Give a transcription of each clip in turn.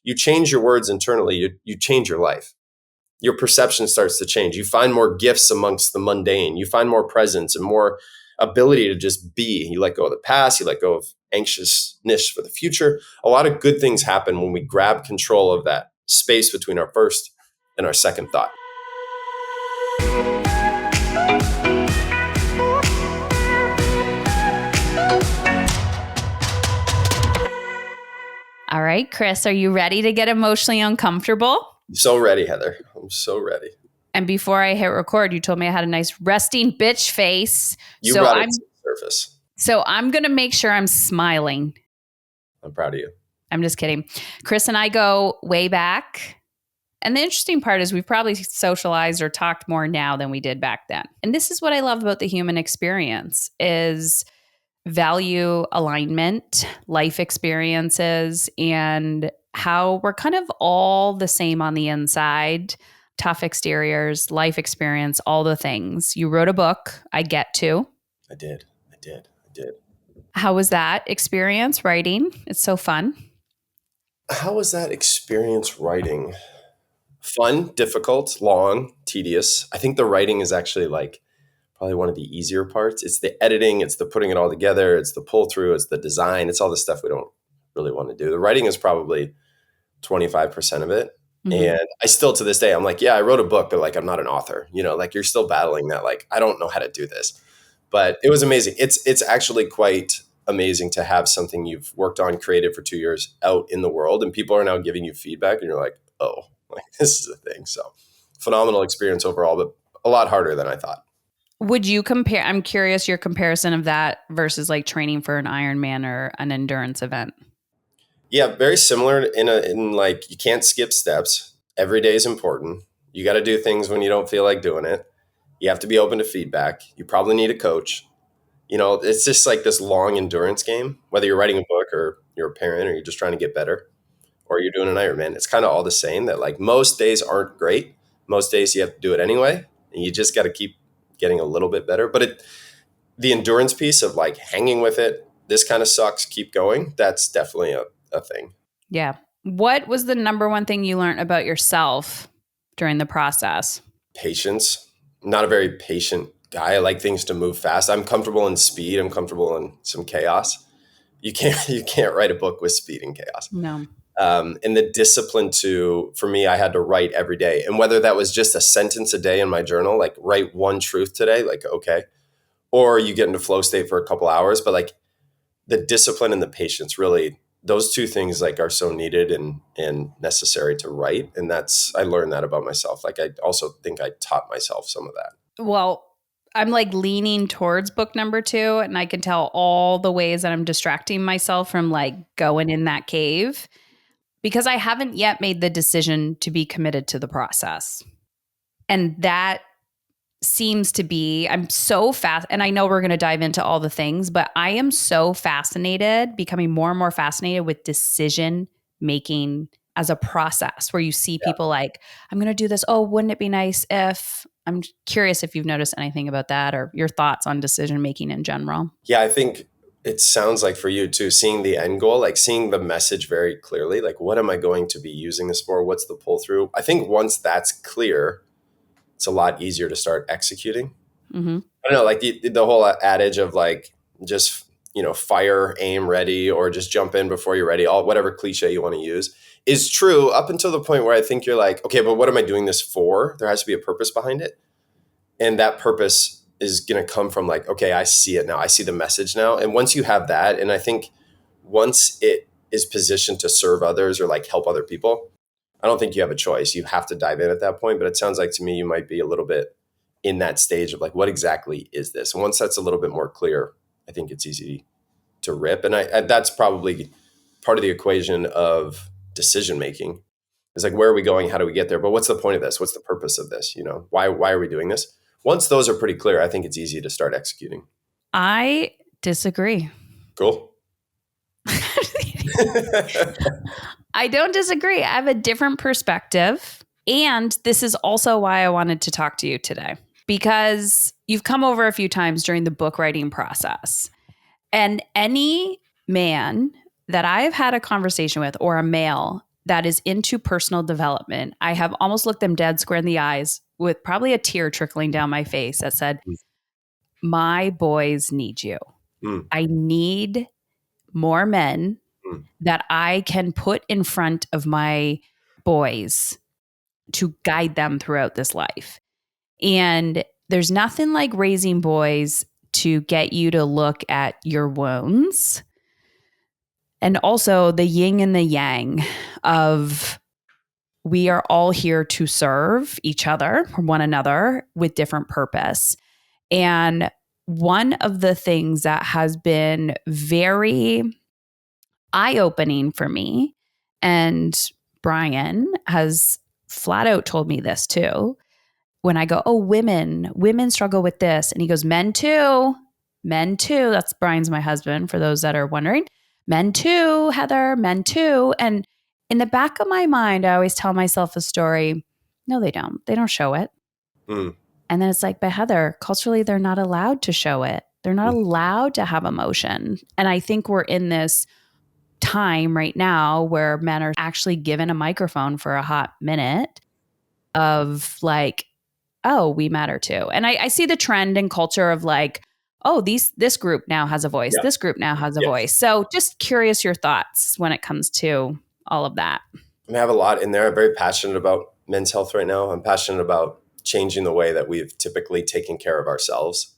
you change your words internally, you change your life. Your perception starts to change. You find more gifts amongst the mundane. You find more presence and more ability to just be. You let go of the past. You let go of anxiousness for the future. A lot of good things happen when we grab control of that space between our first and our second thought. All right, Chris, are you ready to get emotionally uncomfortable? I'm so ready, Heather. I'm so ready. And before I hit record, you told me I had a nice resting bitch face. You brought it to the surface. So I'm going to make sure I'm smiling. I'm proud of you. I'm just kidding. Chris and I go way back. And the interesting part is we've probably socialized or talked more now than we did back then. And this is what I love about the human experience is value alignment, life experiences, and how we're kind of all the same on the inside, tough exteriors, life experience, all the things. You wrote a book, I get to. I did. How was that experience writing? It's so fun. How was that experience writing? Fun, difficult, long, tedious. I think the writing is actually like probably one of the easier parts. It's the editing, it's the putting it all together, it's the pull through, it's the design, it's all the stuff we don't really want to do. The writing is probably 25% of it. Mm-hmm. And I still to this day, I'm like, yeah, I wrote a book, but like, I'm not an author, like you're still battling that. Like, I don't know how to do this, but it was amazing. It's actually quite amazing to have something you've worked on, created for 2 years out in the world. And people are now giving you feedback and you're like, oh, like this is a thing. So phenomenal experience overall, but a lot harder than I thought. Would you compare, I'm curious your comparison of that versus like training for an Ironman or an endurance event. Yeah, very similar in like you can't skip steps. Every day is important. You got to do things when you don't feel like doing it. You have to be open to feedback. You probably need a coach. It's just like this long endurance game, whether you're writing a book or you're a parent or you're just trying to get better or you're doing an Ironman. It's kind of all the same that like most days aren't great. Most days you have to do it anyway. And you just got to keep getting a little bit better. But the endurance piece of like hanging with it, this kind of sucks, keep going. That's definitely a thing. Yeah. What was the number one thing you learned about yourself during the process? Patience. Not a very patient guy. I like things to move fast. I'm comfortable in speed. I'm comfortable in some chaos. You can't write a book with speed and chaos. No. And the discipline for me, I had to write every day. And whether that was just a sentence a day in my journal, like write one truth today, like, okay. Or you get into flow state for a couple hours, but like the discipline and the patience, really, those two things like are so needed and necessary to write. And I learned that about myself. Like, I also think I taught myself some of that. Well, I'm like leaning towards book number 2, and I can tell all the ways that I'm distracting myself from like going in that cave because I haven't yet made the decision to be committed to the process. And that seems to be, I'm so fast, and I know we're going to dive into all the things, but I am so fascinated, becoming more and more fascinated with decision making as a process where you see people like, I'm going to do this. Oh, wouldn't it be nice if, I'm curious if you've noticed anything about that or your thoughts on decision making in general. Yeah, I think it sounds like for you too, seeing the end goal, like seeing the message very clearly, like what am I going to be using this for? What's the pull through? I think once that's clear, it's a lot easier to start executing. Mm-hmm. I don't know, like the whole adage of like, just, fire, aim, ready, or just jump in before you're ready, whatever cliche you want to use is true up until the point where I think you're like, okay, but what am I doing this for? There has to be a purpose behind it. And that purpose is going to come from like, okay, I see it now. I see the message now. And once you have that, and I think once it is positioned to serve others or like help other people, I don't think you have a choice. You have to dive in at that point. But it sounds like to me, you might be a little bit in that stage of like, what exactly is this? And once that's a little bit more clear, I think it's easy to rip. And that's probably part of the equation of decision making. It's like, where are we going? How do we get there? But what's the point of this? What's the purpose of this? Why are we doing this? Once those are pretty clear, I think it's easy to start executing. I disagree. Cool. I don't disagree. I have a different perspective. And this is also why I wanted to talk to you today, because you've come over a few times during the book writing process. And any man that I've had a conversation with, or a male, that is into personal development, I have almost looked them dead square in the eyes with probably a tear trickling down my face that said, my boys need you. Mm, I need more men mm, that I can put in front of my boys to guide them throughout this life. And there's nothing like raising boys to get you to look at your wounds, and also the yin and the yang of we are all here to serve each other, one another with different purpose. And one of the things that has been very eye opening for me, and Brian has flat out told me this too. When I go, oh, women struggle with this. And he goes, men too, men too. That's Brian's my husband, for those that are wondering. Men too, Heather, men too. And in the back of my mind, I always tell myself a story. No, they don't. They don't show it. mm, And then it's like, but Heather, culturally, they're not allowed to show it. They're not mm. allowed to have emotion. And I think we're in this time right now where men are actually given a microphone for a hot minute of like, oh, we matter too. And I see the trend in culture of like, oh, this group now has a voice. Yeah. This group now has a Yes. voice. So just curious your thoughts when it comes to all of that. I have a lot in there. I'm very passionate about men's health right now. I'm passionate about changing the way that we've typically taken care of ourselves.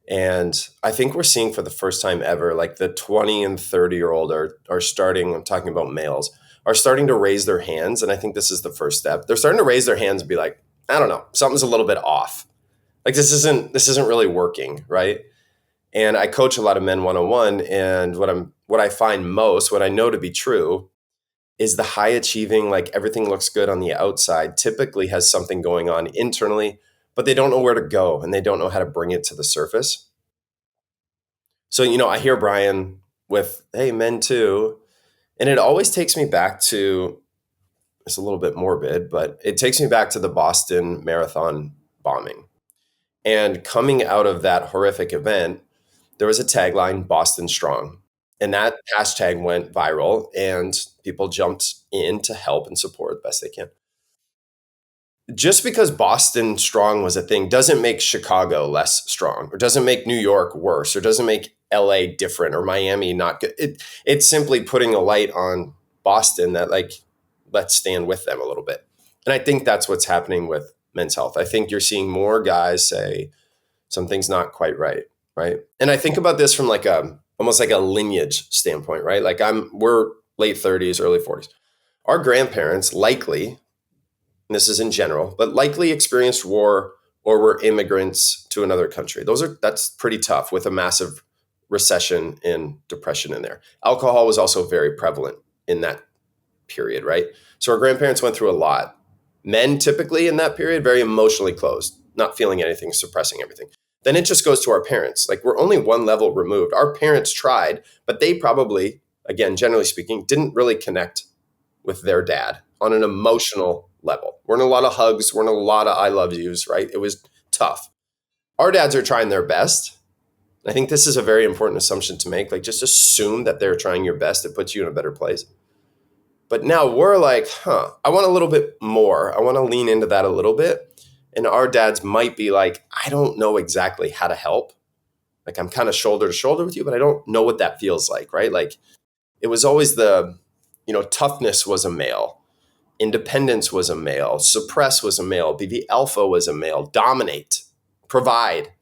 And I think we're seeing for the first time ever, like the 20 and 30-year-old are starting, I'm talking about males, are starting to raise their hands. And I think this is the first step. They're starting to raise their hands and be like, I don't know, something's a little bit off. Like this isn't really working, right? And I coach a lot of men one-on-one. And what I find most, what I know to be true, is the high achieving, like everything looks good on the outside, typically has something going on internally, but they don't know where to go and they don't know how to bring it to the surface. So, I hear Brian with, hey, men too. And it always takes me back to, it's a little bit morbid, but it takes me back to the Boston Marathon bombing. And coming out of that horrific event, there was a tagline, Boston Strong. And that hashtag went viral and people jumped in to help and support the best they can. Just because Boston Strong was a thing doesn't make Chicago less strong, or doesn't make New York worse, or doesn't make LA different, or Miami not good. It's simply putting a light on Boston that, like, let's stand with them a little bit. And I think that's what's happening with men's health. I think you're seeing more guys say something's not quite right, right? And I think about this from like almost like a lineage standpoint, right? Like we're late 30s, early 40s. Our grandparents likely, and this is in general, but likely experienced war or were immigrants to another country. That's pretty tough with a massive recession and depression in there. Alcohol was also very prevalent in that period, right? So our grandparents went through a lot. Men typically in that period, very emotionally closed, not feeling anything, suppressing everything. Then it just goes to our parents. Like, we're only one level removed. Our parents tried, but they probably, again, generally speaking, didn't really connect with their dad on an emotional level. Weren't a lot of hugs, weren't a lot of I love yous, right? It was tough. Our dads are trying their best. I think this is a very important assumption to make. Like, just assume that they're trying your best. It puts you in a better place. But now we're like, I want a little bit more. I want to lean into that a little bit. And our dads might be like, I don't know exactly how to help. Like, I'm kind of shoulder to shoulder with you, but I don't know what that feels like, right? Like, it was always toughness was a male. Independence was a male. Suppress was a male. Be the alpha was a male. Dominate. Provide.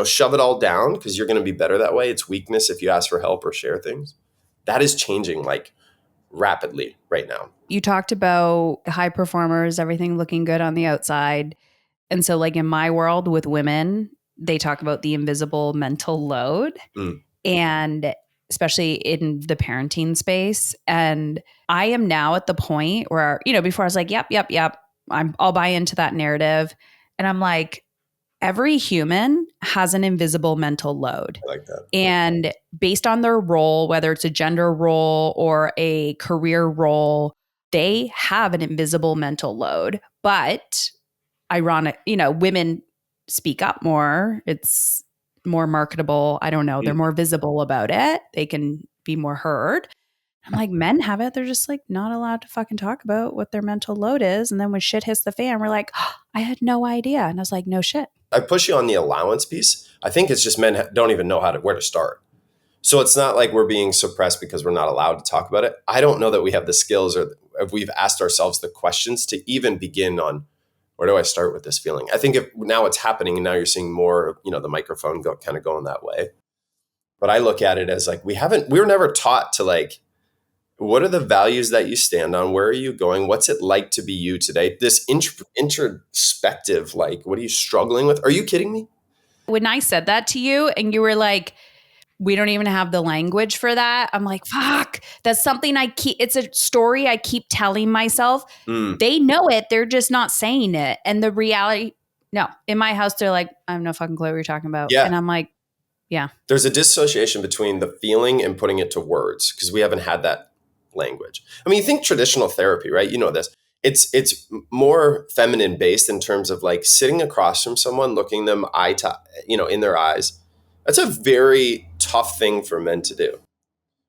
Shove it all down because you're going to be better that way. It's weakness if you ask for help or share things. That is changing like rapidly right now. You talked about high performers, everything looking good on the outside. And so, like in my world with women, they talk about the invisible mental load. Mm. And especially in the parenting space. And I am now at the point where, before I was like, yep. I'll buy into that narrative. And I'm like, every human has an invisible mental load. I like that. And based on their role, whether it's a gender role or a career role, they have an invisible mental load. But ironic, women speak up more. It's more marketable. I don't know. They're more visible about it. They can be more heard. I'm like, men have it. They're just like not allowed to fucking talk about what their mental load is. And then when shit hits the fan, we're like, oh, I had no idea. And I was like, no shit. I push you on the allowance piece. I think it's just men don't even know where to start. So it's not like we're being suppressed because we're not allowed to talk about it. I don't know that we have the skills or if we've asked ourselves the questions to even begin on where do I start with this feeling? I think if now it's happening and now you're seeing more, the microphone kind of going that way. But I look at it as like we were never taught to like, what are the values that you stand on? Where are you going? What's it like to be you today? This introspective, like, what are you struggling with? Are you kidding me? When I said that to you and you were like, we don't even have the language for that. I'm like, fuck, that's something it's a story I keep telling myself. They know it. They're just not saying it. And the reality, no, in my house, they're like, I have no fucking clue what you're talking about. Yeah. And I'm like, yeah. There's a dissociation between the feeling and putting it to words because we haven't had that language. I mean, you think traditional therapy, right? You know this. It's more feminine based in terms of like sitting across from someone, looking them in their eyes. That's a very tough thing for men to do,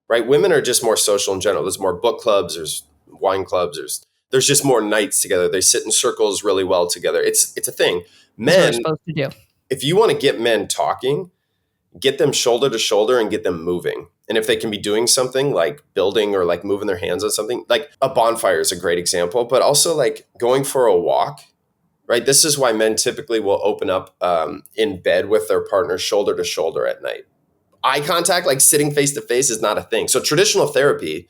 right? Women are just more social in general. There's more book clubs, there's wine clubs, there's just more nights together. They sit in circles really well together. It's a thing. That's what we're Men, supposed to do. if you want to get men talking, get them shoulder to shoulder and get them moving. And if they can be doing something like building or like moving their hands on something, like a bonfire is a great example, but also like going for a walk, right? This is why men typically will open up in bed with their partner shoulder to shoulder at night. Eye contact, like sitting face to face, is not a thing. So traditional therapy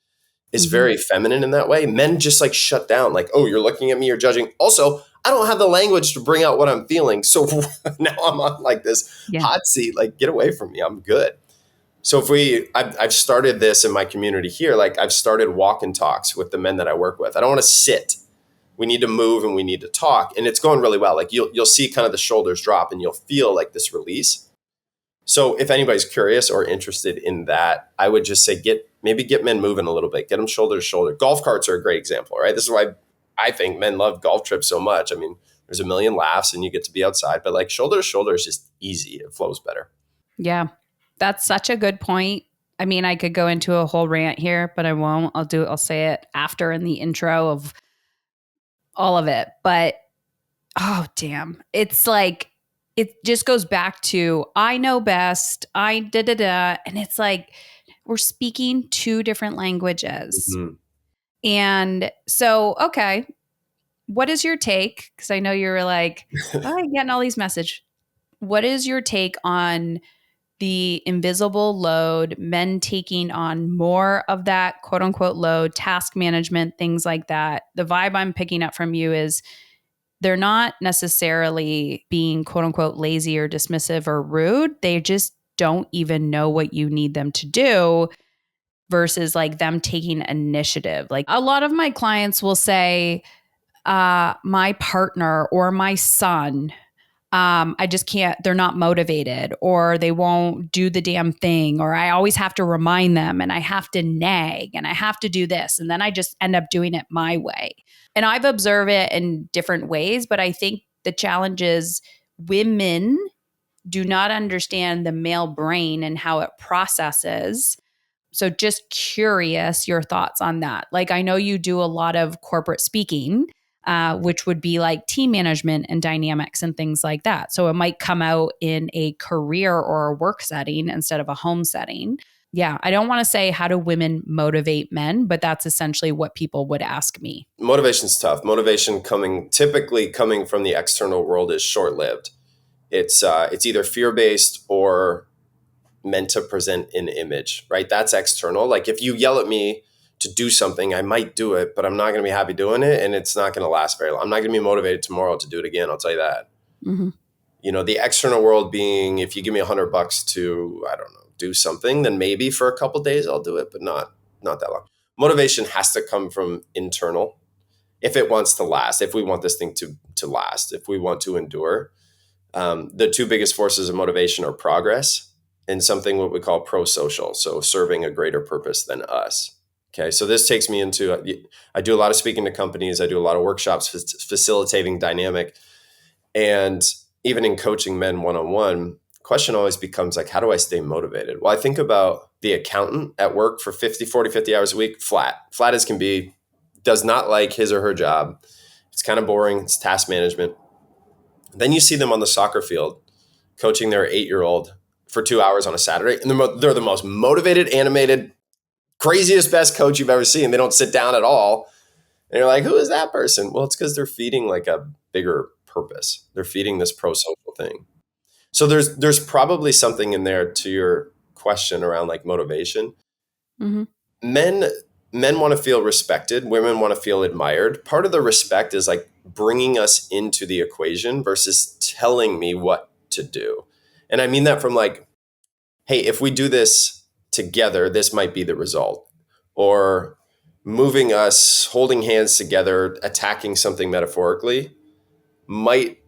is very feminine in that way. Men just like shut down, like, oh, you're looking at me, you're judging. Also, I don't have the language to bring out what I'm feeling. So now I'm on like this hot seat, like get away from me. I'm good. So I've started this in my community here. Like I've started walk and talks with the men that I work with. I don't want to sit. We need to move and we need to talk. And it's going really well. Like you'll see kind of the shoulders drop and you'll feel like this release. So if anybody's curious or interested in that, I would just say get men moving a little bit, get them shoulder to shoulder. Golf carts are a great example, right? This is why I think men love golf trips so much. I mean, there's a million laughs and you get to be outside, but like shoulder to shoulder is just easy. It flows better. Yeah, that's such a good point. I mean, I could go into a whole rant here, but I won't. I'll say it after in the intro of all of it. But oh, damn. It's like, it just goes back to, I know best. And it's like, we're speaking two different languages. Mm-hmm. And so, okay, what is your take? Because I know you were like, oh, I'm getting all these messages. What is your take on the invisible load, men taking on more of that quote unquote load, task management, things like that? The vibe I'm picking up from you is they're not necessarily being quote unquote lazy or dismissive or rude. They just don't even know what you need them to do versus them taking initiative. Like a lot of my clients will say, my partner or my son, I just can't, they're not motivated or they won't do the damn thing, or I always have to remind them and I have to nag and I have to do this. And then I just end up doing it my way. And I've observed it in different ways, but I think the challenge is women do not understand the male brain and how it processes. So just curious your thoughts on that. Like I know you do a lot of corporate speaking, which would be like team management and dynamics and things like that. So it might come out in a career or a work setting instead of a home setting. Yeah, I don't want to say how do women motivate men, but that's essentially what people would ask me. Motivation's tough. Motivation typically coming from the external world is short-lived. It's either fear-based or meant to present an image, right? That's external. Like if you yell at me to do something, I might do it, but I'm not going to be happy doing it. And it's not going to last very long. I'm not going to be motivated tomorrow to do it again. I'll tell you that. Mm-hmm. The external world being, if you give me $100 to, I don't know, do something, then maybe for a couple of days I'll do it, but not that long. Motivation has to come from internal. If it wants to last, if we want this thing to last, if we want to endure, the two biggest forces of motivation are progress and something what we call pro-social, so serving a greater purpose than us. Okay, so this takes me into, I do a lot of speaking to companies, I do a lot of workshops facilitating dynamic, and even in coaching men one-on-one, question always becomes like, how do I stay motivated? Well, I think about the accountant at work for 50, 40, 50 hours a week, flat as can be, does not like his or her job. It's kind of boring. It's task management. Then you see them on the soccer field coaching their 8-year-old for 2 hours on a Saturday. And they're the most motivated, animated, craziest, best coach you've ever seen. They don't sit down at all. And you're like, who is that person? Well, it's because they're feeding like a bigger purpose. They're feeding this pro-social thing. So there's probably something in there to your question around like motivation. Mm-hmm. Men men want to feel respected, women want to feel admired. Part of the respect is like bringing us into the equation versus telling me what to do. And I mean that from like, hey, if we do this together, this might be the result. Or moving us, holding hands together, attacking something metaphorically might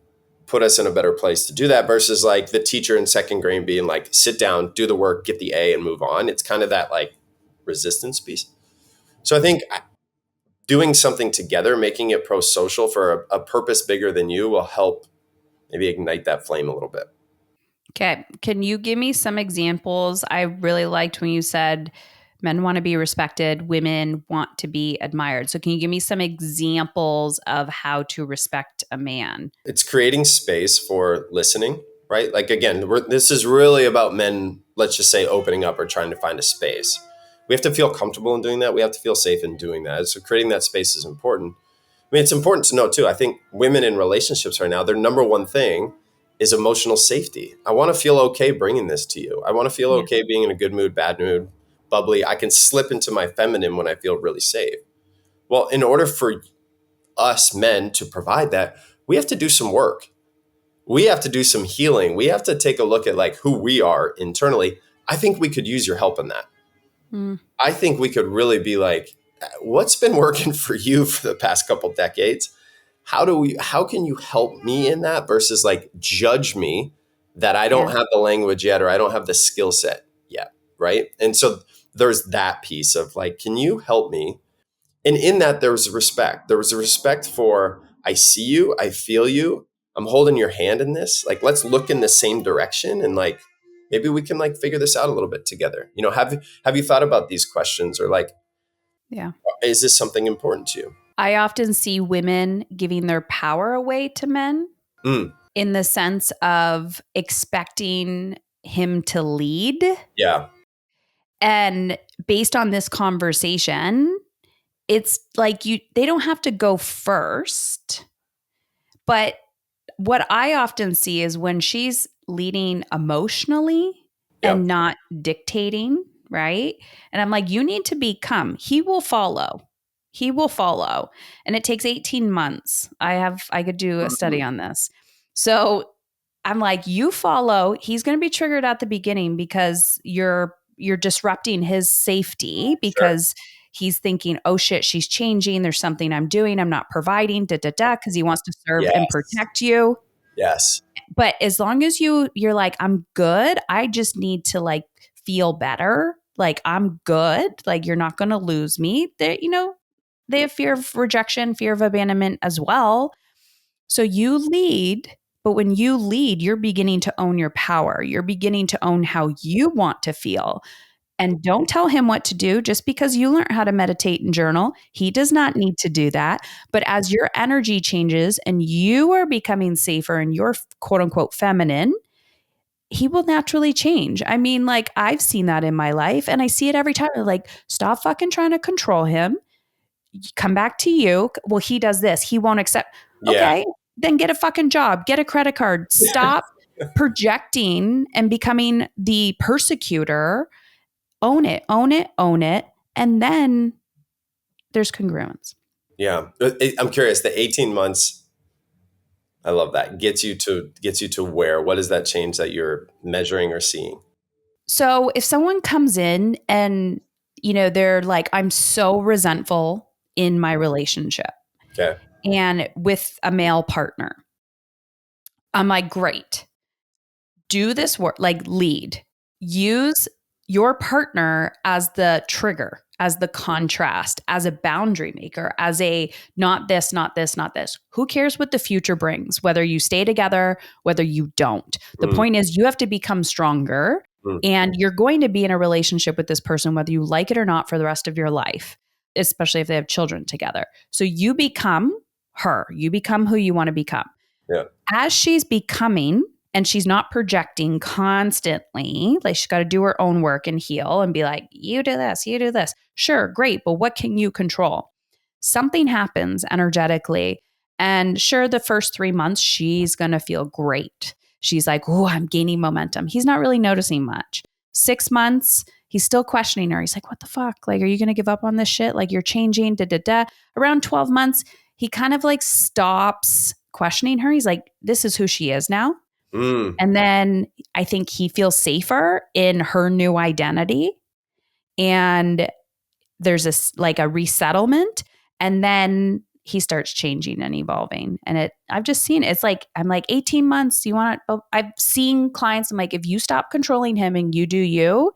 put us in a better place to do that versus like the teacher in second grade being like, sit down, do the work, get the A and move on. It's kind of that like resistance piece. So I think doing something together, making it pro-social for a purpose bigger than you will help maybe ignite that flame a little bit. Okay. Can you give me some examples? I really liked when you said men want to be respected, women want to be admired. So can you give me some examples of how to respect a man? It's creating space for listening, right? Like again, this is really about men, let's just say opening up or trying to find a space. We have to feel comfortable in doing that. We have to feel safe in doing that. So creating that space is important. I mean, it's important to know too. I think women in relationships right now, their number one thing is emotional safety. I want to feel okay bringing this to you. I want to feel Yeah. okay being in a good mood, bad mood, bubbly. I can slip into my feminine when I feel really safe. Well, in order for us men to provide that, we have to do some work. We have to do some healing. We have to take a look at like who we are internally. I think we could use your help in that. Mm, I think we could really be like, what's been working for you for the past couple decades? How can you help me in that versus like judge me that I don't yeah. have the language yet or I don't have the skill set yet, right? And so there's that piece of like, can you help me? And in that there was respect. There was a respect for I see you, I feel you, I'm holding your hand in this. Like let's look in the same direction and like maybe we can like figure this out a little bit together. You know, have you thought about these questions or like Yeah. is this something important to you? I often see women giving their power away to men Mm, in the sense of expecting him to lead. yeah. And based on this conversation, it's like they don't have to go first. But what I often see is when she's leading emotionally Yeah. and not dictating, right? And I'm like, you need to become, he will follow. He will follow. And it takes 18 months. I could do a study Mhm. on this. So I'm like, you follow. He's going to be triggered at the beginning because you're disrupting his safety Sure. because he's thinking, oh shit, she's changing. There's something I'm doing. I'm not providing, da da da, because he wants to serve and Yes. protect you. Yes. But as long as you're like, I'm good. I just need to like feel better. Like I'm good. Like you're not going to lose me. They have fear of rejection, fear of abandonment as well. So you lead, but when you lead, you're beginning to own your power. You're beginning to own how you want to feel. And don't tell him what to do just because you learn how to meditate and journal. He does not need to do that. But as your energy changes and you are becoming safer and you're quote unquote feminine, he will naturally change. I mean, like I've seen that in my life and I see it every time. Like, stop fucking trying to control him. Come back to you. Well, he does this. He won't accept. Yeah. Okay, then get a fucking job, get a credit card. Stop projecting and becoming the persecutor. Own it, own it, own it. And then there's congruence. Yeah. I'm curious, the 18 months, I love that. Gets you to where? What is that change that you're measuring or seeing? So if someone comes in and, they're like, I'm so resentful in my relationship Okay. and with a male partner, I'm like, great. Do this work, like lead. Use your partner as the trigger, as the contrast, as a boundary maker, as a not this, not this, not this. Who cares what the future brings, whether you stay together, whether you don't? The Mm, point is, you have to become stronger. Mm. And you're going to be in a relationship with this person, whether you like it or not, for the rest of your life, especially if they have children together. So you become her, you become who you want to become. Yeah. As she's becoming, and she's not projecting constantly, like she's got to do her own work and heal and be like, you do this, you do this. Sure, great. But what can you control? Something happens energetically. And sure, the first 3 months, she's going to feel great. She's like, oh, I'm gaining momentum. He's not really noticing much. 6 months, he's still questioning her. He's like, what the fuck? Like, are you going to give up on this shit? Like, you're changing, da da da. Around 12 months, he kind of like stops questioning her. He's like, this is who she is now. Mm. And then I think he feels safer in her new identity. And there's like a resettlement. And then he starts changing and evolving. And I've just seen it's like, I'm like 18 months. You want to, I've seen clients. I'm like, if you stop controlling him and you do you,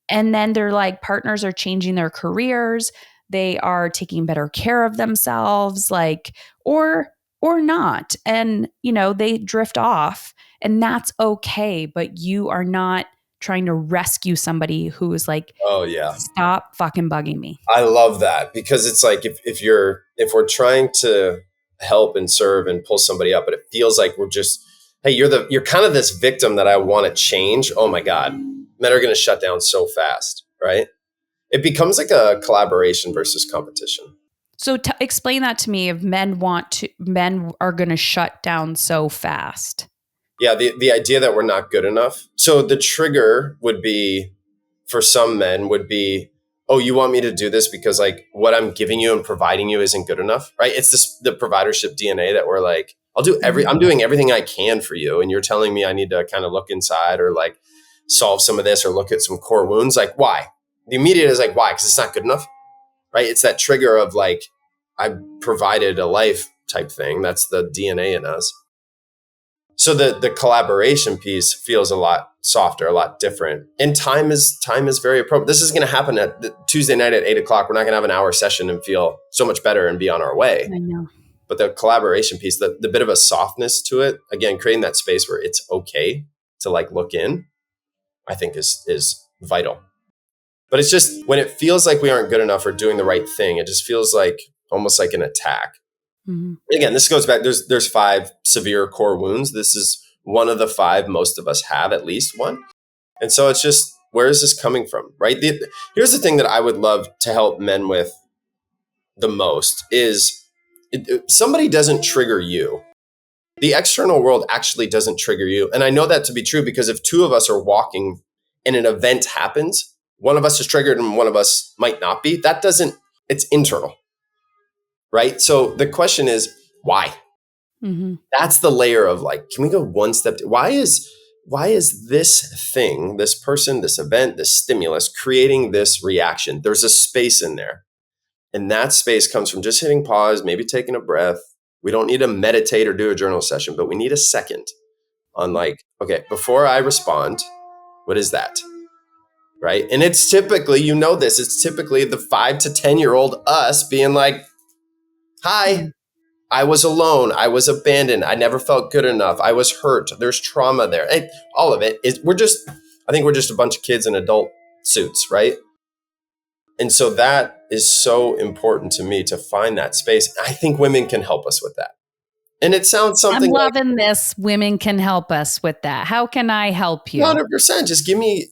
and then they're like, partners are changing their careers. They are taking better care of themselves, like, or not. And, they drift off, and that's okay. But you are not trying to rescue somebody who is like, Oh yeah. stop fucking bugging me. I love that, because it's like if we're trying to help and serve and pull somebody up, but it feels like we're just, hey, you're kind of this victim that I want to change. Oh my God, men are going to shut down so fast, right? It becomes like a collaboration versus competition. So explain that to me. If men are going to shut down so fast. Yeah, the idea that we're not good enough. So the trigger would be, for some men, would be, oh, you want me to do this because like what I'm giving you and providing you isn't good enough, right? It's the providership DNA that we're like, I'm doing everything I can for you, and you're telling me I need to kind of look inside or like solve some of this or look at some core wounds. Like, why? The immediate is like, why? Because it's not good enough, right? It's that trigger of like, I provided a life type thing. That's the DNA in us. So the collaboration piece feels a lot softer, a lot different. And time is very appropriate. This is going to happen at the Tuesday night at 8:00. We're not going to have an hour session and feel so much better and be on our way. I know. But the collaboration piece, the bit of a softness to it, again, creating that space where it's okay to like look in, I think is vital. But it's just when it feels like we aren't good enough or doing the right thing, it just feels like almost like an attack. Mm-hmm. Again, this goes back. There's 5 severe core wounds. This is one of the 5 most of us have at least one. And so it's just, where is this coming from, right? Here's the thing that I would love to help men with the most is somebody doesn't trigger you. The external world actually doesn't trigger you. And I know that to be true because if 2 of us are walking and an event happens, one of us is triggered and one of us might not be. It's internal. Right? So the question is, why? Mm-hmm. That's the layer of like, can we go one step? Why is this thing, this person, this event, this stimulus creating this reaction? There's a space in there. And that space comes from just hitting pause, maybe taking a breath. We don't need to meditate or do a journal session, but we need a second on like, okay, before I respond, what is that? Right? And it's typically, it's typically the 5 to 10-year-old us being like, hi, I was alone. I was abandoned. I never felt good enough. I was hurt. There's trauma there. And all of it is, I think we're just a bunch of kids in adult suits, right? And so that is so important to me, to find that space. I think women can help us with that. And it sounds something I'm loving this. Women can help us with that. How can I help you? 100%. Just give me,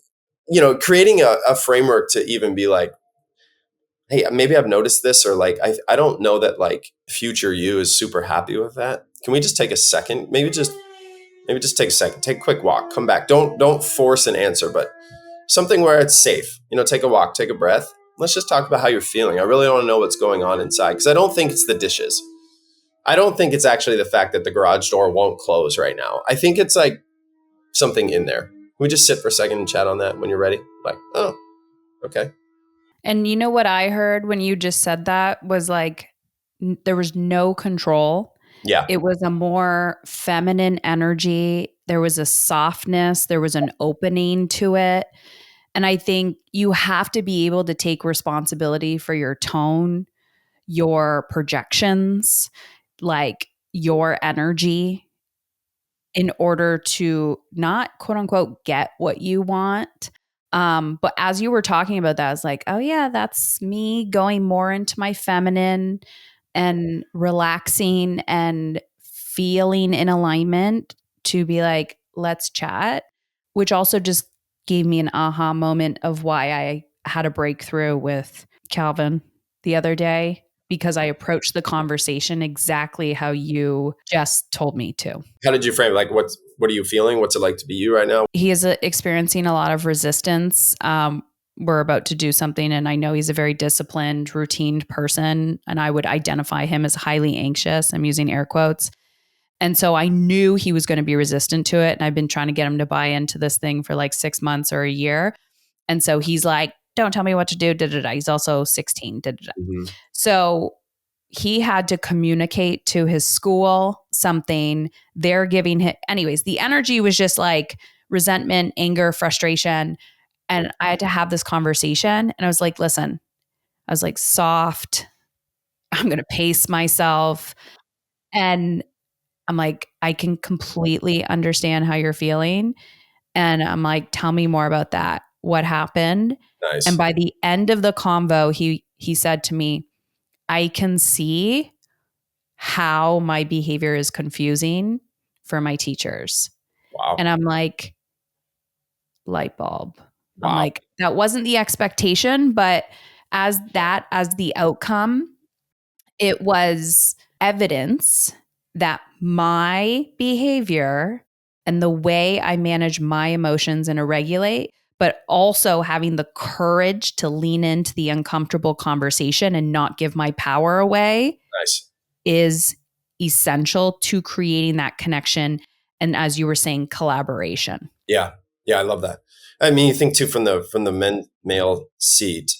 creating a framework to even be like, hey, maybe I've noticed this, or like, I don't know that like future you is super happy with that. Can we just take a second? Maybe just take a second, take a quick walk, come back. Don't force an answer, but something where it's safe. Take a walk, take a breath. Let's just talk about how you're feeling. I really want to know what's going on inside, because I don't think it's the dishes. I don't think it's actually the fact that the garage door won't close right now. I think it's like something in there. Can we just sit for a second and chat on that when you're ready? Like, oh, okay. And you know what I heard when you just said that was like, there was no control. Yeah. It was a more feminine energy. There was a softness. There was an opening to it. And I think you have to be able to take responsibility for your tone, your projections, like your energy. in order to not quote unquote get what you want. But as you were talking about that, I was like, oh yeah, that's me going more into my feminine and relaxing and feeling in alignment to be like, let's chat, which also just gave me an aha moment of why I had a breakthrough with Calvin the other day because I approached the conversation exactly how you just told me to. How did you frame it? Like, what are you feeling? What's it like to be you right now? He is experiencing a lot of resistance. We're about to do something, and I know he's a very disciplined, routine person, and I would identify him as highly anxious. I'm using air quotes. And so I knew he was going to be resistant to it. And I've been trying to get him to buy into this thing for like 6 months or a year. And so he's like, don't tell me what to do. Da, da, da. He's also 16. Da, da, da. Mm-hmm. So he had to communicate to his school something. They're giving him, anyways, the energy was just like resentment, anger, frustration. And I had to have this conversation. And I was like, listen, I was like, soft. I'm going to pace myself. And I'm like, I can completely understand how you're feeling. And I'm like, tell me more about that. What happened? And Nice. by the end of the convo, he said to me, I can see how my behavior is confusing for my teachers. Wow. And I'm like, light bulb. I'm Wow. like, that wasn't the expectation, but as the outcome, it was evidence that my behavior and the way I manage my emotions and regulate, but also having the courage to lean into the uncomfortable conversation and not give my power away Nice. is essential to creating that connection. And as you were saying, collaboration. Yeah. Yeah. I love that. I mean, you think too from the male seat,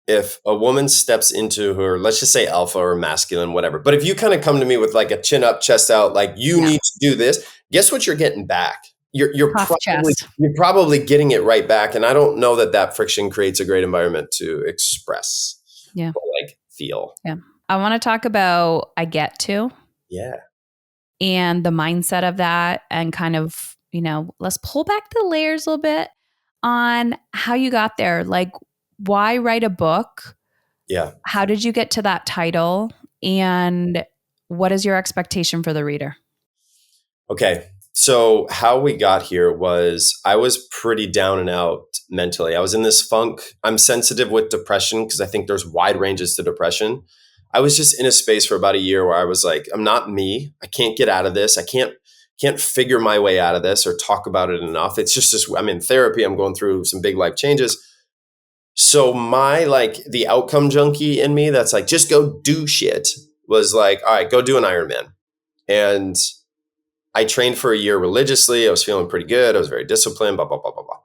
if a woman steps into her, let's just say alpha or masculine, whatever. But if you kind of come to me with like a chin up, chest out, like you Yeah. need to do this, guess what you're getting back? Puff chest. You're probably getting it right back. And I don't know that friction creates a great environment to express Yeah. or like feel. Yeah. I want to talk about I get to Yeah. and the mindset of that and kind of, let's pull back the layers a little bit on how you got there. Like, why write a book? Yeah. How did you get to that title? And what is your expectation for the reader? Okay. So how we got here was I was pretty down and out mentally. I was in this funk. I'm sensitive with depression because I think there's wide ranges to depression. I was just in a space for about a year where I was like, I'm not me. I can't get out of this. I can't figure my way out of this or talk about it enough. It's just this, I'm in therapy. I'm going through some big life changes. So my like the outcome junkie in me that's like, just go do shit was like, all right, go do an Ironman. And I trained for a year religiously. I was feeling pretty good. I was very disciplined, blah, blah, blah, blah, blah.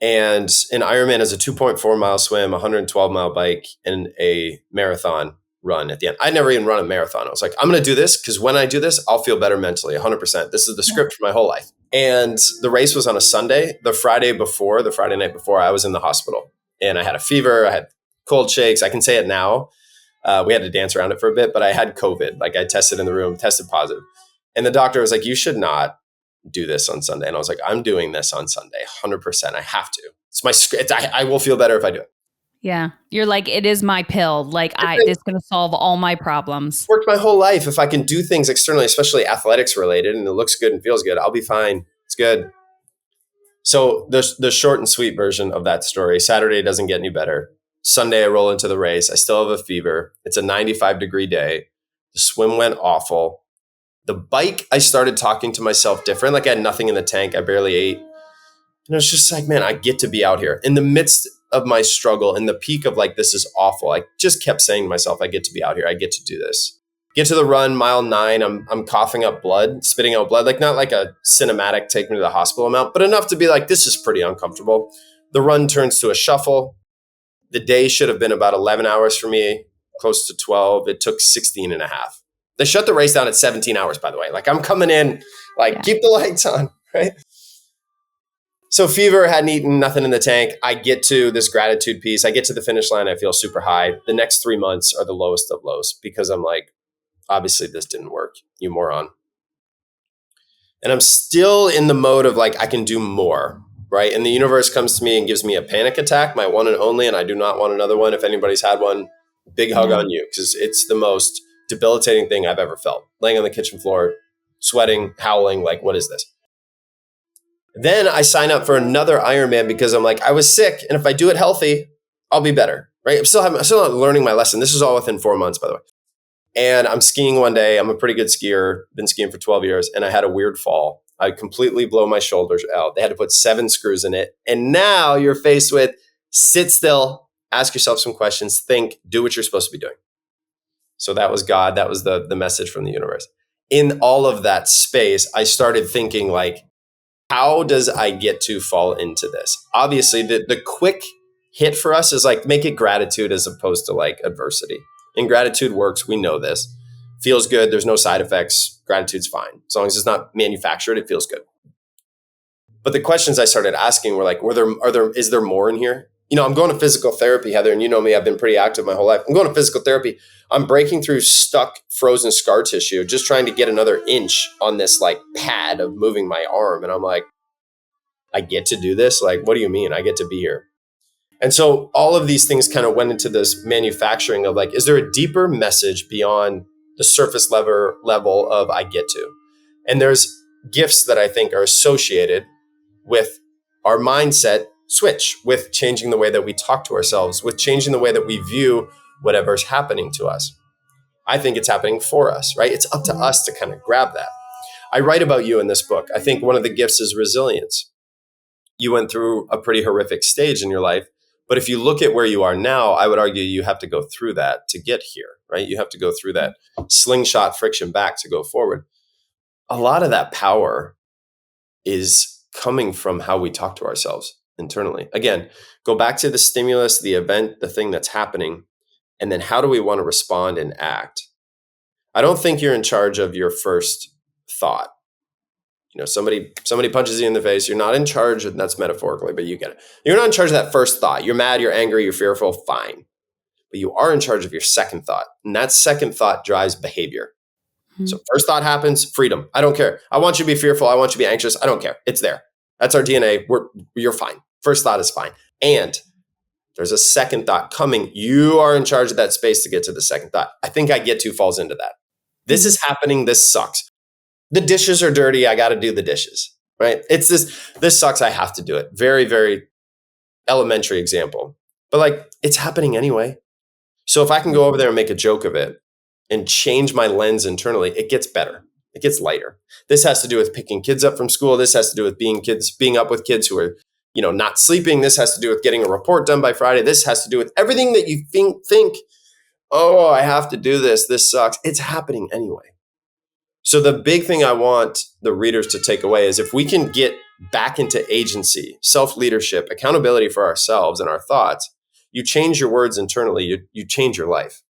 And an Ironman is a 2.4 mile swim, 112-mile bike, and a marathon run at the end. I'd never even run a marathon. I was like, I'm going to do this because when I do this, I'll feel better mentally, 100%. This is the script for my whole life. And the race was on a Sunday. The Friday night before, I was in the hospital. And I had a fever. I had cold shakes. I can say it now. We had to dance around it for a bit, but I had COVID. Like I tested in the room, tested positive. And the doctor was like, you should not do this on Sunday. And I was like, I'm doing this on Sunday, 100%. I have to. It's my script. I will feel better if I do it. Yeah. You're like, it is my pill. Like this is going to solve all my problems. Worked my whole life. If I can do things externally, especially athletics related, and it looks good and feels good, I'll be fine. It's good. So the short and sweet version of that story, Saturday doesn't get any better. Sunday, I roll into the race. I still have a fever. It's a 95-degree day. The swim went awful. The bike, I started talking to myself different. Like I had nothing in the tank. I barely ate. And I was just like, man, I get to be out here. In the midst of my struggle, in the peak of like, this is awful, I just kept saying to myself, I get to be out here. I get to do this. Get to the run, mile 9. I'm coughing up blood, spitting out blood. Like not like a cinematic take me to the hospital amount, but enough to be like, this is pretty uncomfortable. The run turns to a shuffle. The day should have been about 11 hours for me, close to 12. It took 16 and a half. They shut the race down at 17 hours, by the way. Like I'm coming in, like keep the lights on, right? So fever, hadn't eaten, nothing in the tank. I get to this gratitude piece. I get to the finish line. I feel super high. The next 3 months are the lowest of lows because I'm like, obviously this didn't work, you moron. And I'm still in the mode of like, I can do more, right? And the universe comes to me and gives me a panic attack, my one and only, and I do not want another one. If anybody's had one, big hug Yeah. on you, because it's the most debilitating thing I've ever felt. Laying on the kitchen floor, sweating, howling, like, what is this? Then I sign up for another Ironman because I'm like, I was sick, and if I do it healthy, I'll be better, right? I'm still not learning my lesson. This is all within 4 months, by the way. And I'm skiing one day. I'm a pretty good skier, been skiing for 12 years, and I had a weird fall. I completely blow my shoulders out. They had to put 7 screws in it. And now you're faced with sit still, ask yourself some questions, think, do what you're supposed to be doing. So that was God. That was the message from the universe. In all of that space, I started thinking like, how does I get to fall into this? Obviously, the quick hit for us is like, make it gratitude as opposed to like adversity. And gratitude works. We know this. Feels good. There's no side effects. Gratitude's fine. As long as it's not manufactured, it feels good. But the questions I started asking were like, is there more in here? You know, I'm going to physical therapy, Heather, and you know me, I've been pretty active my whole life. I'm going to physical therapy. I'm breaking through stuck, frozen scar tissue, just trying to get another inch on this like pad of moving my arm. And I'm like, I get to do this? Like, what do you mean? I get to be here. And so all of these things kind of went into this manufacturing of like, is there a deeper message beyond the surface level of I get to? And there's gifts that I think are associated with our mindset switch, with changing the way that we talk to ourselves, with changing the way that we view whatever's happening to us. I think it's happening for us, right? It's up to us to kind of grab that. I write about you in this book. I think one of the gifts is resilience. You went through a pretty horrific stage in your life. But if you look at where you are now, I would argue you have to go through that to get here, right? You have to go through that slingshot friction back to go forward. A lot of that power is coming from how we talk to ourselves internally. Again, go back to the stimulus, the event, the thing that's happening, and then how do we want to respond and act? I don't think you're in charge of your first thought. You know, somebody punches you in the face. You're not in charge, and that's metaphorically, but you get it. You're not in charge of that first thought. You're mad, you're angry, you're fearful, fine. But you are in charge of your second thought. And that second thought drives behavior. Mm-hmm. So first thought happens, freedom. I don't care. I want you to be fearful. I want you to be anxious. I don't care. It's there. That's our DNA. You're fine. First thought is fine. And there's a second thought coming. You are in charge of that space to get to the second thought. I think I get to falls into that. This is happening. This sucks. The dishes are dirty. I got to do the dishes, right? It's this sucks. I have to do it. Very, very elementary example, but like it's happening anyway. So if I can go over there and make a joke of it and change my lens internally, it gets better. It gets lighter. This has to do with picking kids up from school. This has to do with being up with kids who are, not sleeping. This has to do with getting a report done by Friday. This has to do with everything that you think, oh, I have to do this. This sucks. It's happening anyway. So the big thing I want the readers to take away is if we can get back into agency, self-leadership, accountability for ourselves and our thoughts, you change your words internally, you change your life.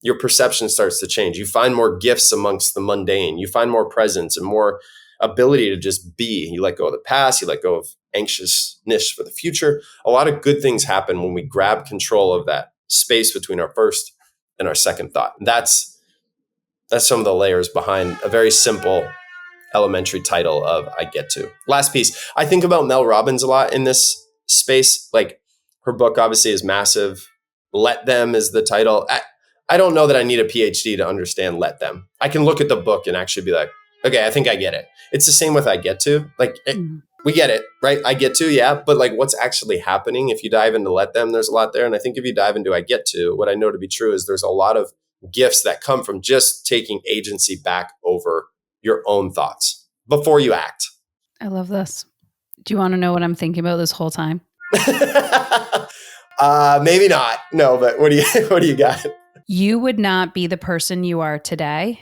Your perception starts to change. You find more gifts amongst the mundane. You find more presence and more ability to just be. You let go of the past. You let go of anxiousness for the future. A lot of good things happen when we grab control of that space between our first and our second thought. That's some of the layers behind a very simple elementary title of I Get To. Last piece. I think about Mel Robbins a lot in this space. Like her book obviously is massive. Let Them is the title. I don't know that I need a PhD to understand Let Them. I can look at the book and actually be like, okay, I think I get it. It's the same with I Get To. We get it, right? I get to, yeah. But like what's actually happening, if you dive into Let Them, there's a lot there. And I think if you dive into I Get To, what I know to be true is there's a lot of gifts that come from just taking agency back over your own thoughts before you act. I love this. Do you want to know what I'm thinking about this whole time? Maybe not. No, but what do you got? You would not be the person you are today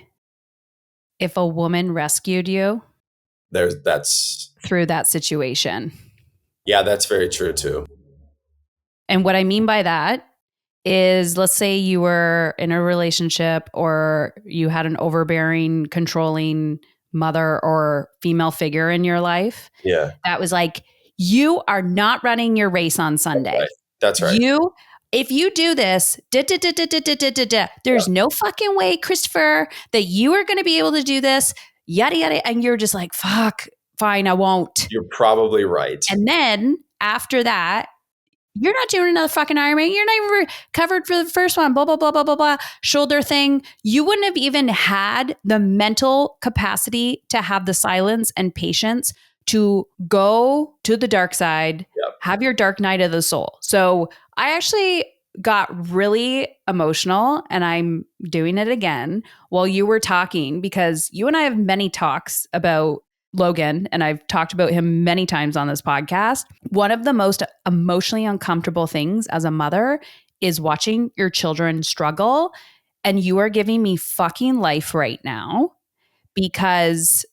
if a woman rescued you through that situation. Yeah, that's very true too. And what I mean by that is, let's say you were in a relationship or you had an overbearing, controlling mother or female figure in your life. Yeah. That was like, you are not running your race on Sunday. That's right. If you do this, there's no fucking way, Christopher, that you are going to be able to do this. yada, yada. And you're just like, fuck, fine, I won't. You're probably right. And then after that, you're not doing another fucking Ironman. You're not even covered for the first one, blah, blah, blah, blah, blah, blah, shoulder thing. You wouldn't have even had the mental capacity to have the silence and patience to go to the dark side, Yep. have your dark night of the soul. So I actually got really emotional, and I'm doing it again while you were talking, because you and I have many talks about Logan, and I've talked about him many times on this podcast. One of the most emotionally uncomfortable things as a mother is watching your children struggle. And you are giving me fucking life right now, because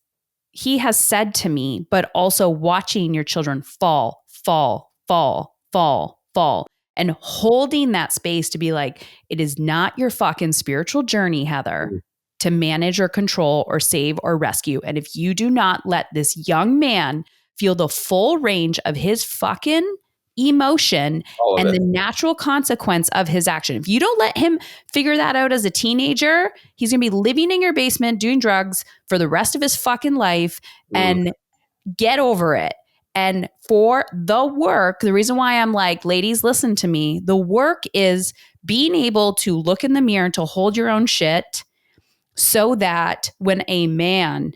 he has said to me, but also watching your children fall, fall, fall, fall, fall, and holding that space to be like, it is not your fucking spiritual journey, Heather, to manage or control or save or rescue. And if you do not let this young man feel the full range of his fucking emotion and the natural consequence of his action, if you don't let him figure that out as a teenager, he's going to be living in your basement doing drugs for the rest of his fucking life. And get over it. And for the work, the reason why I'm like, ladies, listen to me. The work is being able to look in the mirror and to hold your own shit, so that when a man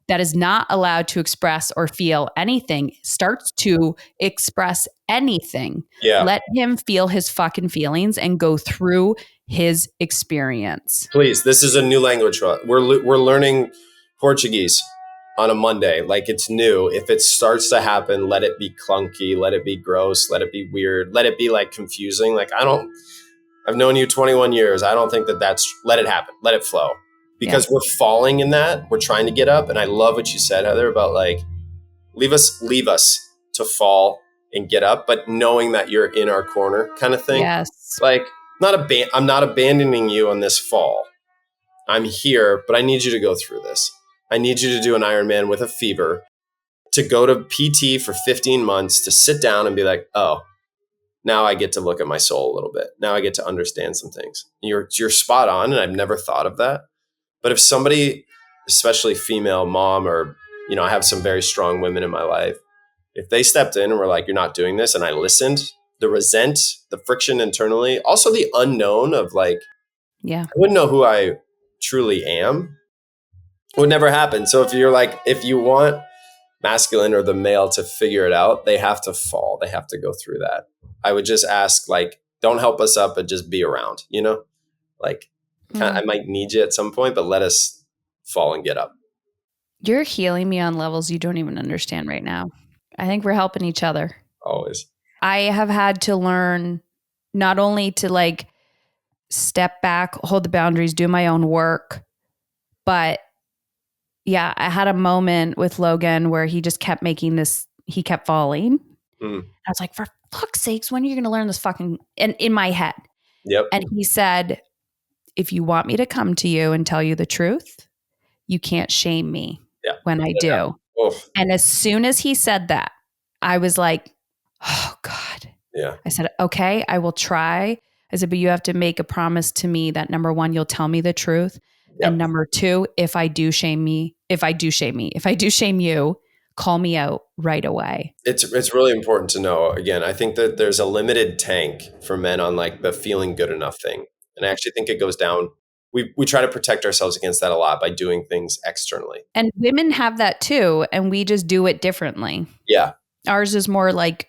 that is not allowed to express or feel anything starts to express anything, let him feel his fucking feelings and go through his experience. Please, this is a new language. We're learning Portuguese on a Monday. Like, it's new. If it starts to happen, let it be clunky, let it be gross, let it be weird, let it be like confusing. Like, I've known you 21 years. I don't think let it happen. Let it flow. Because we're falling in that. We're trying to get up. And I love what you said, Heather, about like, leave us to fall and get up, but knowing that you're in our corner kind of thing. Yes. Like, I'm not abandoning you on this fall. I'm here, but I need you to go through this. I need you to do an Ironman with a fever, to go to PT for 15 months, to sit down and be like, oh, now I get to look at my soul a little bit. Now I get to understand some things. You're spot on, and I've never thought of that. But if somebody, especially female mom, or, I have some very strong women in my life, if they stepped in and were like, you're not doing this, and I listened, the friction internally, also the unknown of like, I wouldn't know who I truly am, would never happen. So if you want masculine or the male to figure it out, they have to fall. They have to go through that. I would just ask, like, don't help us up, but just be around, like, I might need you at some point, but let us fall and get up. You're healing me on levels you don't even understand right now. I think we're helping each other. Always. I have had to learn not only to like step back, hold the boundaries, do my own work, but I had a moment with Logan where he just kept he kept falling. I was like, for fuck's sakes, when are you going to learn this fucking, and in my head. Yep. And he said, if you want me to come to you and tell you the truth, you can't shame me when I do. And as soon as he said that, I was like, oh God. Yeah. I said, okay, I will try. I said, but you have to make a promise to me that, number one, you'll tell me the truth. Yep. And number two, if I do shame you, call me out right away. It's really important to know. Again, I think that there's a limited tank for men on like the feeling good enough thing. And I actually think it goes down. We try to protect ourselves against that a lot by doing things externally. And women have that too. And we just do it differently. Yeah. Ours is more like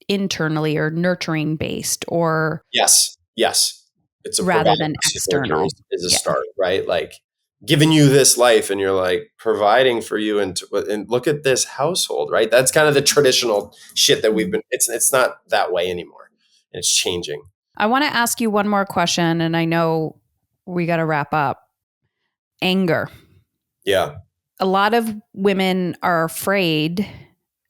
internally or nurturing based, or yes. It's a rather than external is a start, right? Like giving you this life, and you're like providing for you, and look at this household, right? That's kind of the traditional shit that we've been. It's not that way anymore. It's changing. I want to ask you one more question, and I know we got to wrap up. Anger. Yeah. A lot of women are afraid,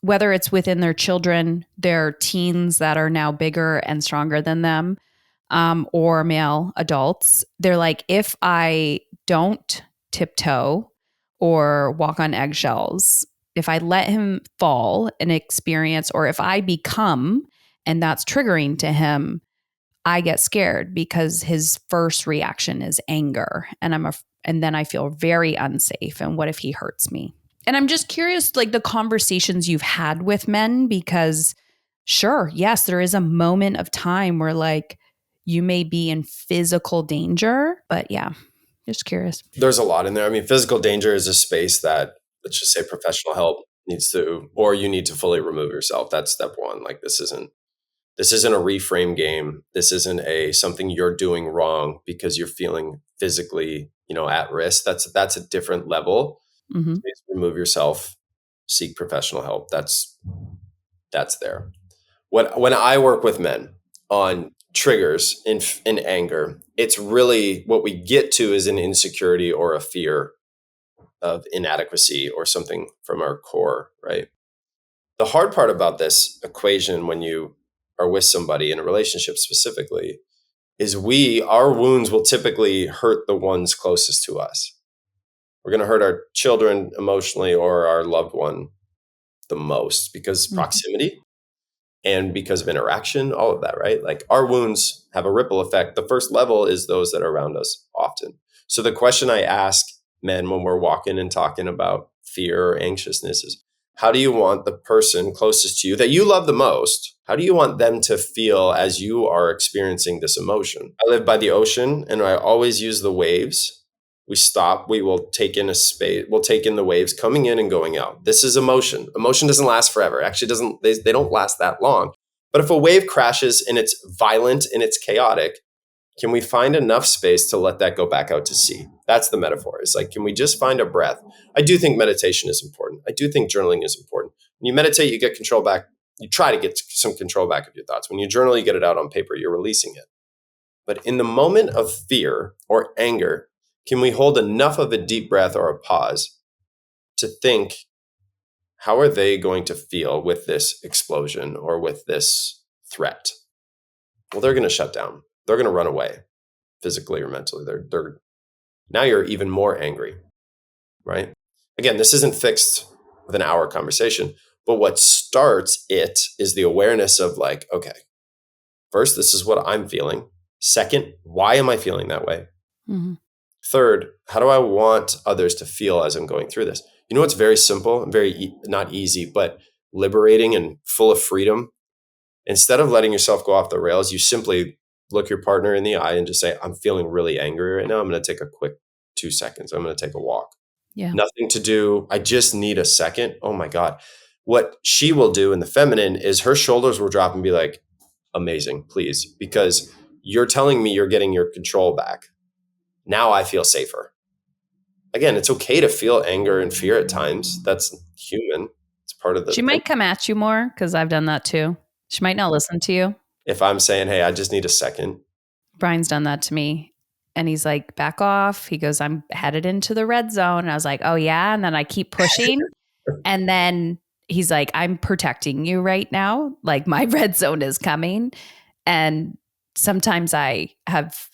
whether it's within their children, their teens that are now bigger and stronger than them, or male adults. They're like, if I don't tiptoe or walk on eggshells, if I let him fall and experience, or if I become, and that's triggering to him, I get scared because his first reaction is anger, and and then I feel very unsafe. And what if he hurts me? And I'm just curious, like the conversations you've had with men, because sure, yes, there is a moment of time where like you may be in physical danger, but yeah, just curious. There's a lot in there. I mean, physical danger is a space that, let's just say, professional help needs to, or you need to fully remove yourself. That's step one. Like this isn't a reframe game. This isn't a something you're doing wrong because you're feeling physically, at risk. That's a different level. Mm-hmm. Please remove yourself, seek professional help. That's there. When I work with men on triggers in anger, it's really what we get to is an insecurity or a fear of inadequacy or something from our core, right? The hard part about this equation when you are with somebody in a relationship specifically is our wounds will typically hurt the ones closest to us. We're going to hurt our children emotionally or our loved one the most because Mm-hmm. proximity and because of interaction, all of that, right? Like our wounds have a ripple effect. The first level is those that are around us often. So the question I ask men when we're walking and talking about fear or anxiousness is, how do you want the person closest to you that you love the most? How do you want them to feel as you are experiencing this emotion? I live by the ocean and I always use the waves. We stop, we will take in a space, we'll take in the waves coming in and going out. This is emotion. Emotion doesn't last forever. Actually, they don't last that long. But if a wave crashes and it's violent and it's chaotic, can we find enough space to let that go back out to sea? That's the metaphor. It's like, can we just find a breath? I do think meditation is important. I do think journaling is important. When you meditate, you get control back. You try to get some control back of your thoughts. When you journal, you get it out on paper, you're releasing it. But in the moment of fear or anger, can we hold enough of a deep breath or a pause to think, how are they going to feel with this explosion or with this threat? Well, they're going to shut down. They're going to run away physically or mentally. They're now you're even more angry, right? Again, this isn't fixed with an hour conversation, but what starts it is the awareness of like, okay, first, this is what I'm feeling. Second, why am I feeling that way? Mm-hmm. Third, how do I want others to feel as I'm going through this? You know what's very simple and very not easy, but liberating and full of freedom? Instead of letting yourself go off the rails, you simply look your partner in the eye and just say, I'm feeling really angry right now. I'm going to take a quick 2 seconds. I'm going to take a walk. Yeah. Nothing to do. I just need a second. Oh my God. What she will do in the feminine is her shoulders will drop and be like, amazing, please, because you're telling me you're getting your control back. Now I feel safer. Again, it's okay to feel anger and fear at times. That's human. It's part of the She thing. might come at you more because I've done that too. She might not listen to you. If I'm saying, hey, I just need a second. Brian's done that to me. And he's like, back off. He goes, I'm headed into the red zone. And I was like, oh, yeah. And then I keep pushing. And then he's like, I'm protecting you right now. Like my red zone is coming. And sometimes and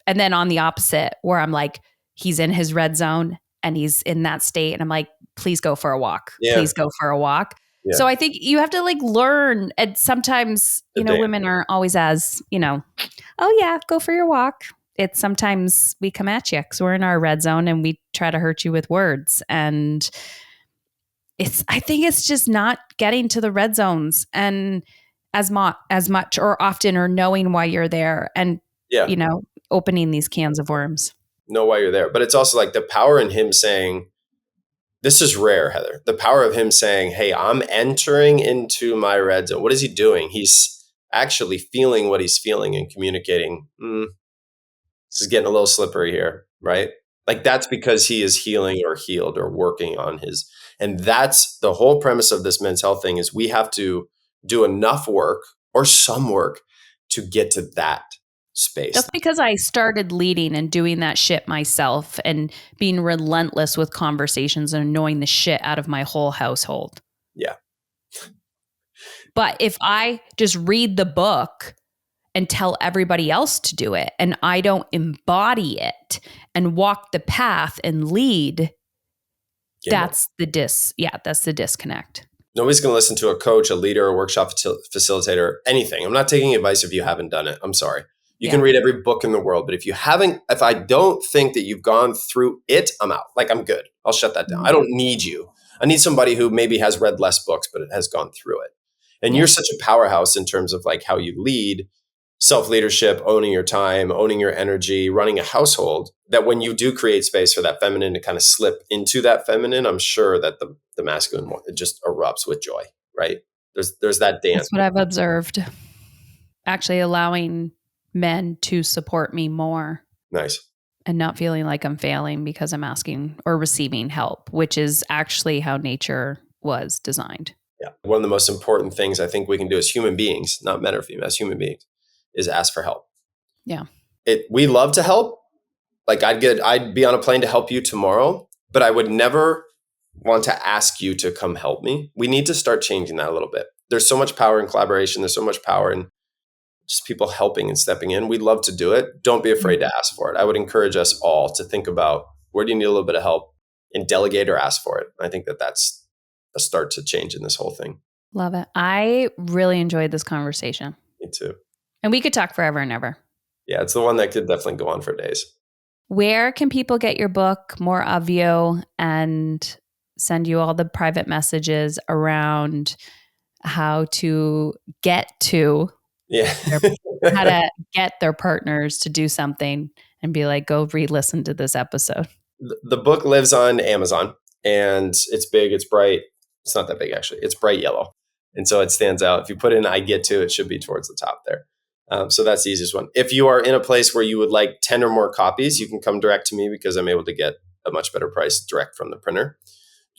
then on the opposite, where I'm like, he's in his red zone and he's in that state. And I'm like, please go for a walk. Yeah. Please go for a walk. Yeah. So I think you have to like learn. And sometimes, women aren't always as, oh yeah, go for your walk. It's sometimes we come at you because we're in our red zone and we try to hurt you with words. And I think it's just not getting to the red zones and as much or often or knowing why you're there and, opening these cans of worms. Know why you're there. But it's also like the power in him saying, this is rare, Heather. The power of him saying, hey, I'm entering into my red zone. What is he doing? He's actually feeling what he's feeling and communicating. This is getting a little slippery here, right? Like that's because he is healing or healed or working on his. And that's the whole premise of this men's health thing is we have to do enough work or some work to get to that space. That's because I started leading and doing that shit myself and being relentless with conversations and annoying the shit out of my whole household. Yeah. But if I just read the book and tell everybody else to do it and I don't embody it and walk the path and lead, that's the disconnect. Nobody's going to listen to a coach, a leader, a workshop facilitator, anything. I'm not taking advice if you haven't done it. I'm sorry. You can read every book in the world, but if I don't think that you've gone through it, I'm out. Like, I'm good. I'll shut that down. I Mhm. don't need you. I need somebody who maybe has read less books, but has gone through it. And you're Yeah. such a powerhouse in terms of like how you lead, self-leadership, owning your time, owning your energy, running a household, that when you do create space for that feminine to kind of slip into that feminine, I'm sure that the masculine one, it just erupts with joy, right? There's that dance. That's what I've observed. Actually allowing men to support me more Nice. and not feeling like I'm failing because I'm asking or receiving help, which is actually how nature was designed. Yeah. One of the most important things I think we can do as human beings, not men or female, as human beings, is ask for help. Yeah. We love to help. Like, I'd be on a plane to help you tomorrow, but I would never want to ask you to come help me. We need to start changing that a little bit. There's so much power in collaboration. There's so much power in just people helping and stepping in. We'd love to do it. Don't be afraid to ask for it. I would encourage us all to think about, where do you need a little bit of help, and delegate or ask for it. I think that that's a start to change in this whole thing. Love it. I really enjoyed this conversation. Me too. And we could talk forever and ever. Yeah, it's the one that could definitely go on for days. Where can people get your book, more of you, and send you all the private messages around how to get to Yeah. how to get their partners to do something and be like, go re-listen to this episode? The book lives on Amazon, and it's big, it's bright. It's not that big, actually. It's bright yellow. And so it stands out. If you put in I get to, it should be towards the top there. So that's the easiest one. If you are in a place where you would like 10 or more copies, you can come direct to me, because I'm able to get a much better price direct from the printer.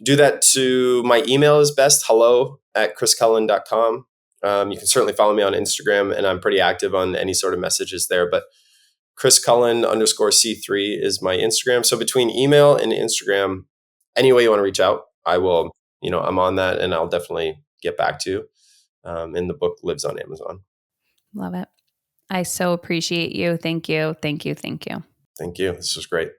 Do that to my email is best, hello@chriscullen.com. You can certainly follow me on Instagram, and I'm pretty active on any sort of messages there. But Chris Cullen _C3 is my Instagram. So between email and Instagram, any way you want to reach out, I will, I'm on that, and I'll definitely get back to you. And the book lives on Amazon. Love it. I so appreciate you. Thank you. Thank you. Thank you. Thank you. This was great.